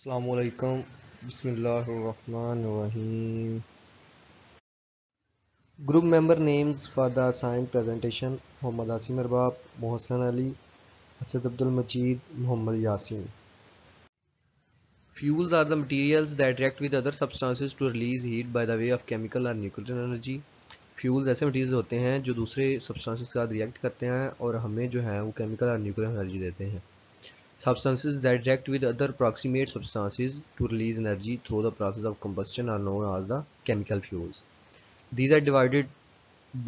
Assalamualaikum. Bismillahirrahmanirrahim. Group member names for the assigned presentation: Muhammad Asim Arbab, Mohsen Ali, Asad Abdul Majid, Muhammad Yasin. Fuels are the materials that react with other substances to release heat by the way of chemical or nuclear energy. Fuels ऐसे material होते हैं जो दूसरे substances के साथ react करते हैं और हमें जो है वो केमिकल और न्यूक्लियर एनर्जी देते हैं. Substances that react with other proximate substances to release energy through the process of combustion are known as the chemical fuels. These are divided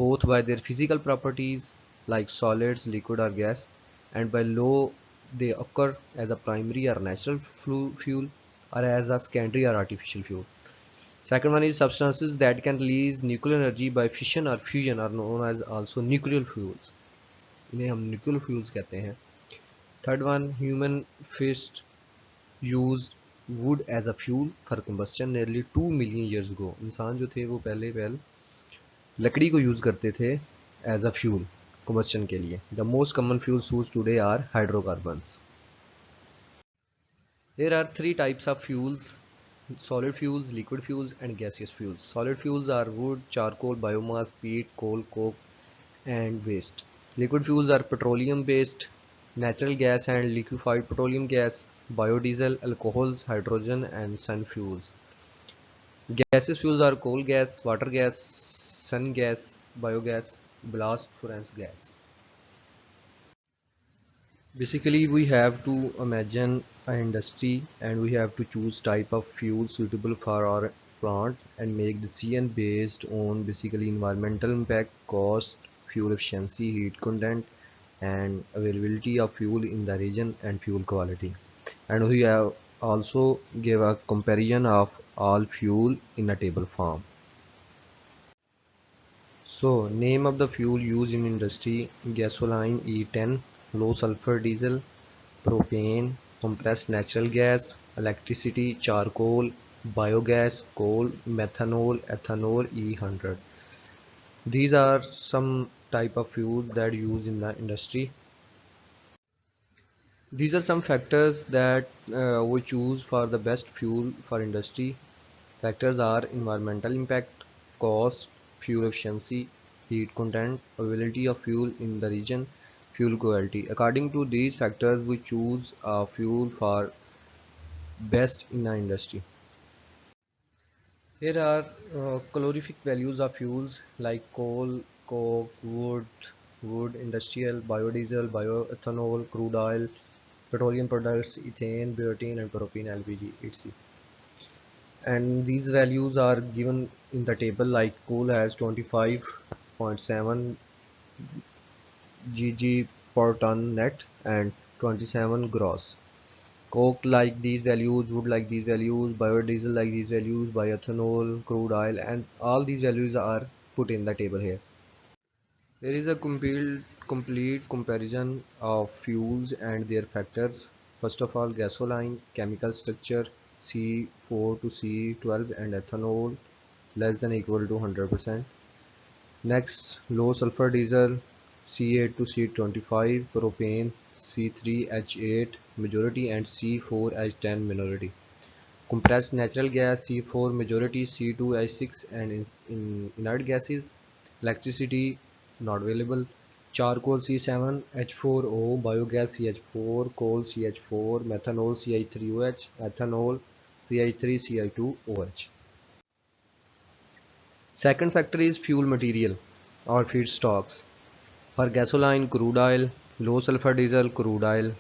both by their physical properties like solids, liquid or gas, and by law they occur as a primary or natural fuel or as a secondary or artificial fuel. Second one is substances that can release nuclear energy by fission or fusion are known as also nuclear fuels. इन्हें हम nuclear fuels कहते हैं. Third one, human first used wood as a fuel for combustion nearly 2 million years ago. इंसान जो थे वो पहले लकड़ी को यूज करते थे as a fuel combustion के लिए. The most common fuels used today are hydrocarbons. There are three types of fuels: solid fuels, liquid fuels and gaseous fuels. Solid fuels are wood, charcoal, biomass, peat, coal, coke and waste. Liquid fuels are petroleum based, natural gas and liquefied petroleum gas, biodiesel, alcohols, hydrogen and sun fuels. Gaseous fuels are coal gas, water gas, sun gas, biogas, blast furnace gas. Basically we have to imagine an industry and we have to choose type of fuel suitable for our plant and make decision based on basically environmental impact, cost, fuel efficiency, heat content and availability of fuel in the region and fuel quality. And we have also give a comparison of all fuel in a table form. So name of the fuel used in industry: gasoline E10, low sulfur diesel, propane, compressed natural gas, electricity, charcoal, biogas, coal, methanol, ethanol, E100. These are some type of fuels that are used in the industry. These are some factors that we choose for the best fuel for industry. Factors are environmental impact, cost, fuel efficiency, heat content, availability of fuel in the region, fuel quality. According to these factors, we choose a fuel for best in the industry. Here are calorific values of fuels like coal, coke, wood, industrial, biodiesel, bioethanol, crude oil, petroleum products, ethane, butane, and propane, LPG, etc. And these values are given in the table, like coal has 25.7 gg per ton net and 27 gross. Coke like these values, wood like these values, biodiesel like these values, bioethanol, crude oil, and all these values are put in the table here. There is a complete comparison of fuels and their factors. First of all, gasoline, chemical structure C4 to C12 and ethanol less than equal to 100%. Next, low sulfur diesel C8 to C25, propane C3H8 majority and C4H10 minority. Compressed natural gas C4 majority, C2H6 and in inert gases. Electricity not available. Charcoal C7H4O, biogas CH4, coal CH4, methanol CH3OH, ethanol CH3CI2OH. Second factor is fuel material or feedstocks. For gasoline, crude oil; low sulfur diesel, crude oil;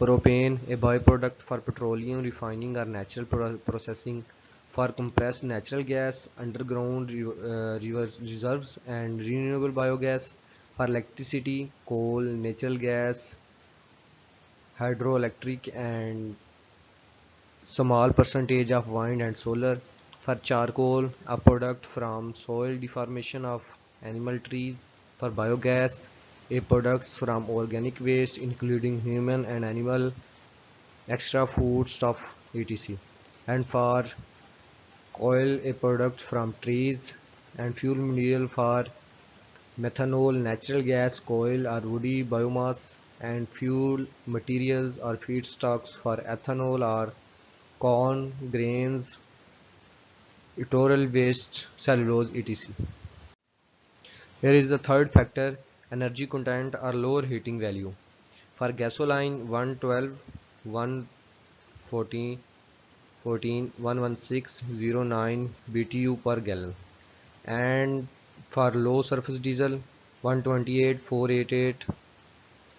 propane, a byproduct for petroleum refining or natural processing; for compressed natural gas, underground reserves and renewable biogas; for electricity, coal, natural gas, hydroelectric and small percentage of wind and solar; for charcoal, a product from soil deformation of animal trees; for biogas, a products from organic waste including human and animal extra food stuff, etc. And for coal, a product from trees; and fuel material for methanol, natural gas, coal or woody biomass; and fuel materials or feedstocks for ethanol or corn, grains, electoral waste, cellulose, etc. Here is the third factor, energy content or lower heating value. For gasoline 112, 114, 11609 BTU per gallon, and for low surface diesel 128, 488,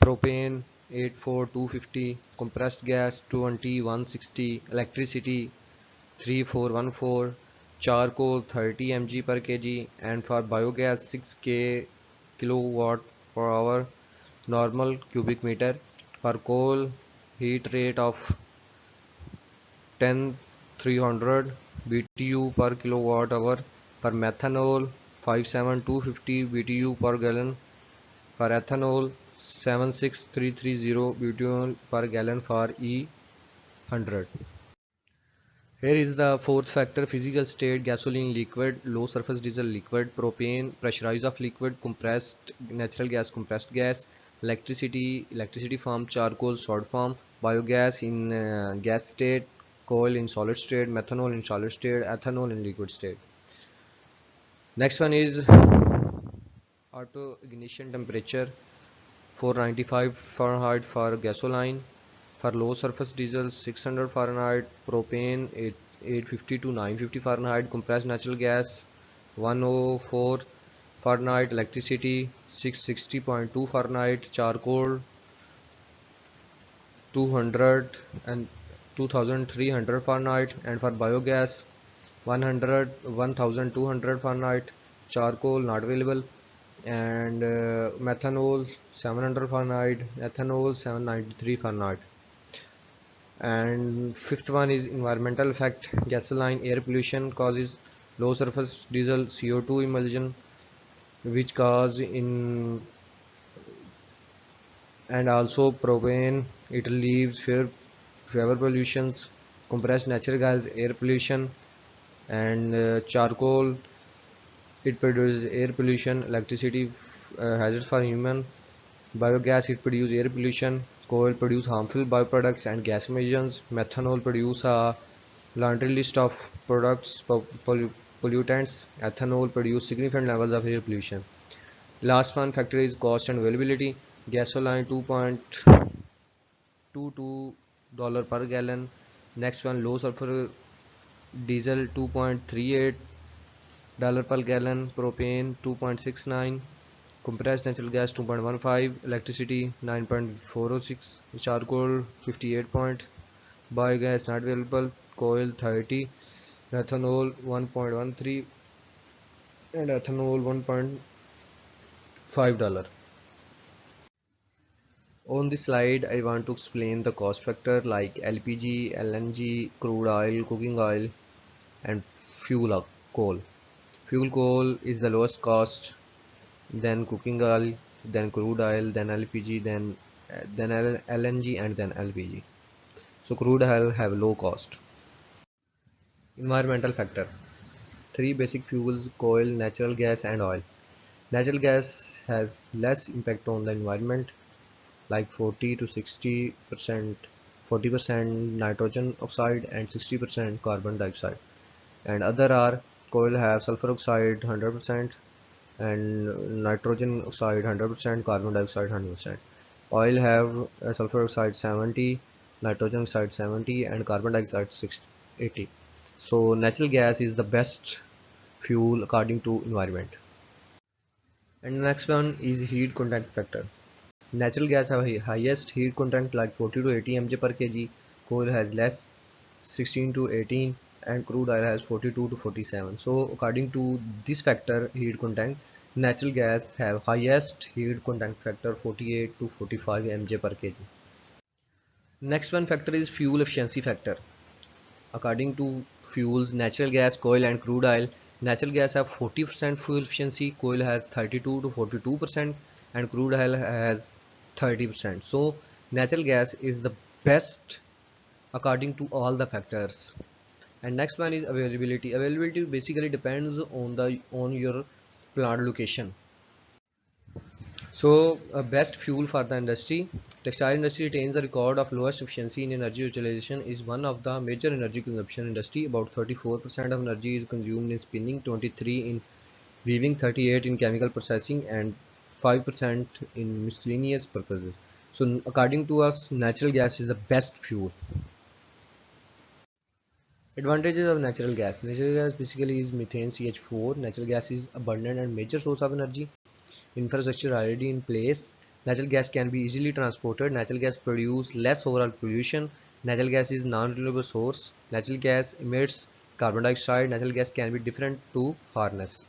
propane 84250, compressed gas 20, 160, electricity 3414, charcoal 30 mg per kg, and for biogas 6k kilowatt per hour normal cubic meter. For coal, heat rate of 10 300 BTU per kilowatt hour. For methanol 57250 BTU per gallon. For ethanol 76330 BTU per gallon for E100. Here is the fourth factor, physical state, gasoline liquid, low surface diesel liquid, propane pressurized of liquid, compressed natural gas, compressed gas, electricity form, charcoal solid form, biogas in gas state, coal in solid state, methanol in solid state, ethanol in liquid state. Next one is auto ignition temperature 495 Fahrenheit for gasoline. For low surface diesel 600 Fahrenheit, propane 850 to 950 Fahrenheit, compressed natural gas 104 Fahrenheit, electricity 660.2 Fahrenheit, charcoal 200 and 2300 Fahrenheit, and for biogas 100 1200 Fahrenheit, charcoal not available, and methanol 700 Fahrenheit, ethanol 793 Fahrenheit. And fifth one is environmental effect, gasoline air pollution causes, low surface diesel CO2 emulsion which cause in, and also propane it leaves fewer pollutions, compressed natural gas air pollution, and charcoal it produces air pollution, electricity hazards for human, biogas it produces air pollution, coal produce harmful byproducts and gas emissions, methanol produce a laundry list of products pollutants, ethanol produce significant levels of air pollution. Last one factor is cost and availability, gasoline 2.22 per gallon. Next one low sulfur diesel 2.38 per gallon, propane 2.69, compressed natural gas 2.15, electricity 9.406, charcoal 58 point, biogas not available, coal 30, methanol 1.13, and ethanol $1.5. On this slide I want to explain the cost factor like LPG, LNG, crude oil, cooking oil, and coal. Fuel coal is the lowest cost, then cooking oil, then crude oil, then LPG, then LNG, and then LPG. So crude oil have low cost. Environmental factor. Three basic fuels, coal, natural gas, and oil. Natural gas has less impact on the environment, like 40 to 60%, 40% nitrogen oxide and 60% carbon dioxide. And other are coal have sulfur oxide 100% and nitrogen oxide 100%, carbon dioxide 100%. Oil have sulfur oxide 70, nitrogen oxide 70, and carbon dioxide 80. So natural gas is the best fuel according to environment. And the next one is heat content factor. Natural gas have highest heat content like 40 to 80 mg per kg, coal has less 16 to 18, and crude oil has 42 to 47. So according to this factor heat content, natural gas have highest heat content factor 48 to 45 mg per kg. Next one factor is fuel efficiency factor. According to fuels, natural gas, coal, and crude oil, natural gas have 40% fuel efficiency, coal has 32 to 42%, and crude oil has 30%. So natural gas is the best according to all the factors. And next one is availability. Availability basically depends on your plant location. So, best fuel for the industry. Textile industry retains a record of lowest efficiency in energy utilization. Is one of the major energy consumption industry. About 34% of energy is consumed in spinning, 23 in weaving, 38 in chemical processing, and 5% in miscellaneous purposes. So, according to us, natural gas is the best fuel. Advantages of natural gas. Natural gas basically is methane CH4. Natural gas is abundant and major source of energy. Infrastructure already in place. Natural gas can be easily transported. Natural gas produce less overall pollution. Natural gas is non-renewable source. Natural gas emits carbon dioxide. Natural gas can be different to harness.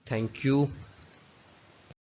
Thank you.